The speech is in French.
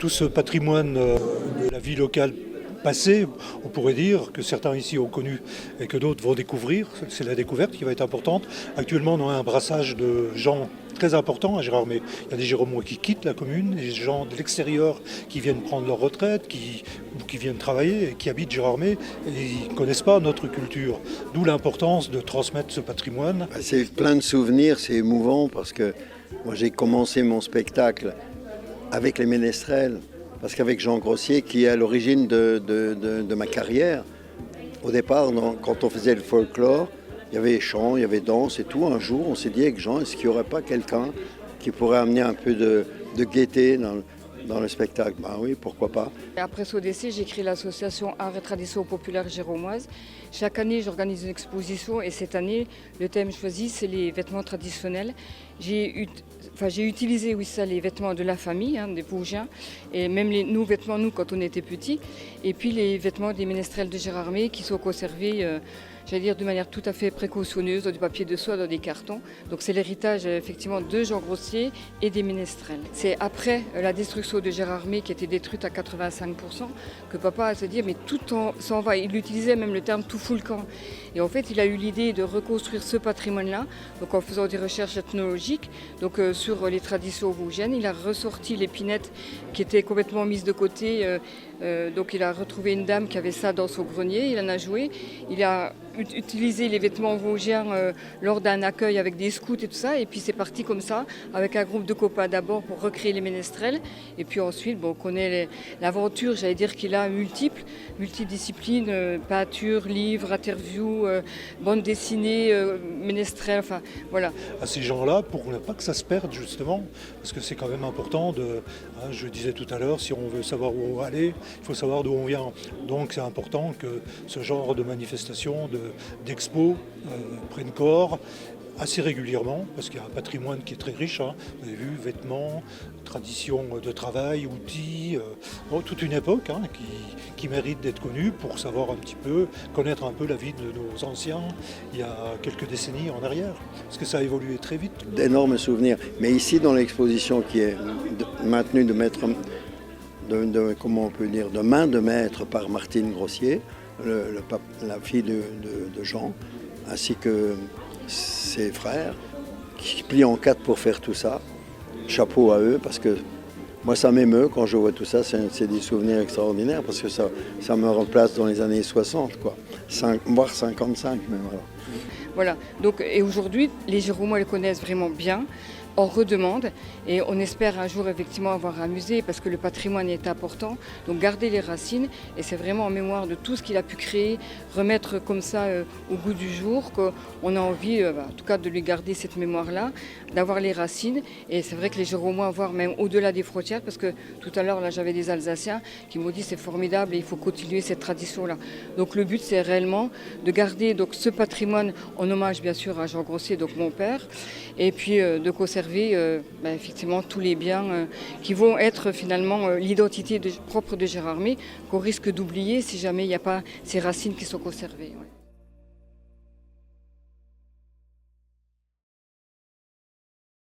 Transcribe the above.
Tout ce patrimoine de la vie locale passée, on pourrait dire que certains ici ont connu et que d'autres vont découvrir. C'est la découverte qui va être importante. Actuellement, on a un brassage de gens très important à Gérardmer. Il y a des Gironmois qui quittent la commune, des gens de l'extérieur qui viennent prendre leur retraite, qui viennent travailler et qui habitent Gérardmer et ils ne connaissent pas notre culture. D'où l'importance de transmettre ce patrimoine. C'est plein de souvenirs, c'est émouvant parce que moi j'ai commencé mon spectacle avec les ménestrels, parce qu'avec Jean Grossier, qui est à l'origine de ma carrière, au départ, quand on faisait le folklore, il y avait chant, il y avait danse et tout. Un jour, on s'est dit avec Jean, est-ce qu'il n'y aurait pas quelqu'un qui pourrait amener un peu de gaieté dans le spectacle? Ben oui, pourquoi pas. Après ce décès, j'ai créé l'association Art et Tradition Populaire Gironmoise. Chaque année, j'organise une exposition et cette année, le thème choisi, c'est les vêtements traditionnels. J'ai utilisé les vêtements de la famille, des Vosgiens, et même nos vêtements, nous, quand on était petits, et puis les vêtements des ménestrels de Gérardmer qui sont conservés, de manière tout à fait précautionneuse, dans du papier de soie, dans des cartons. Donc c'est l'héritage, effectivement, de Jean Grossier et des ménestrels. C'est après la destruction de Gérardmer, qui était détruite à 85%, que papa a se dit, mais tout s'en va. Il utilisait même le terme tout fout le camp. Et en fait, il a eu l'idée de reconstruire ce patrimoine-là, donc en faisant des recherches ethnologiques, donc sur les traditions vosgiennes. Il a ressorti l'épinette qui était complètement mise de côté. Donc il a retrouvé une dame qui avait ça dans son grenier, il en a joué. Il a utilisé les vêtements vosgiens lors d'un accueil avec des scouts et tout ça. Et puis c'est parti comme ça, avec un groupe de copains d'abord pour recréer les ménestrels. Et puis ensuite, on connaît l'aventure, qu'il a multidisciplines, peinture, livres, interviews, bande dessinée, ménestrels, enfin voilà. À ces gens-là, pour ne pas que ça se perde justement, parce que c'est quand même important je disais tout à l'heure, si on veut savoir où on va aller, il faut savoir d'où on vient. Donc c'est important que ce genre de manifestation, d'expo prenne corps assez régulièrement, parce qu'il y a un patrimoine qui est très riche. Vous avez vu, vêtements, traditions de travail, outils, toute une époque qui mérite d'être connue pour savoir un petit peu, connaître un peu la vie de nos anciens il y a quelques décennies en arrière, parce que ça a évolué très vite. D'énormes souvenirs. Mais ici, dans l'exposition qui est maintenue de main de maître par Martine Grossier, la fille de Jean, ainsi que ses frères, qui plient en quatre pour faire tout ça. Chapeau à eux, parce que moi ça m'émeut quand je vois tout ça, c'est des souvenirs extraordinaires, parce que ça me replace dans les années 60, voire 55 même. Voilà, donc, et aujourd'hui, les Gironmois le connaissent vraiment bien. On redemande et on espère un jour effectivement avoir un musée parce que le patrimoine est important, donc garder les racines et c'est vraiment en mémoire de tout ce qu'il a pu créer, remettre comme ça au goût du jour, qu'on a envie en tout cas de lui garder cette mémoire-là, d'avoir les racines et c'est vrai que les Gironmois voir même au-delà des frontières parce que tout à l'heure là j'avais des Alsaciens qui m'ont dit c'est formidable et il faut continuer cette tradition-là. Donc le but c'est réellement de garder donc, ce patrimoine en hommage bien sûr à Jean Grossier, donc mon père, et puis de conserver effectivement tous les biens qui vont être finalement l'identité propre de Gérardmer qu'on risque d'oublier si jamais il n'y a pas ces racines qui sont conservées. Ouais.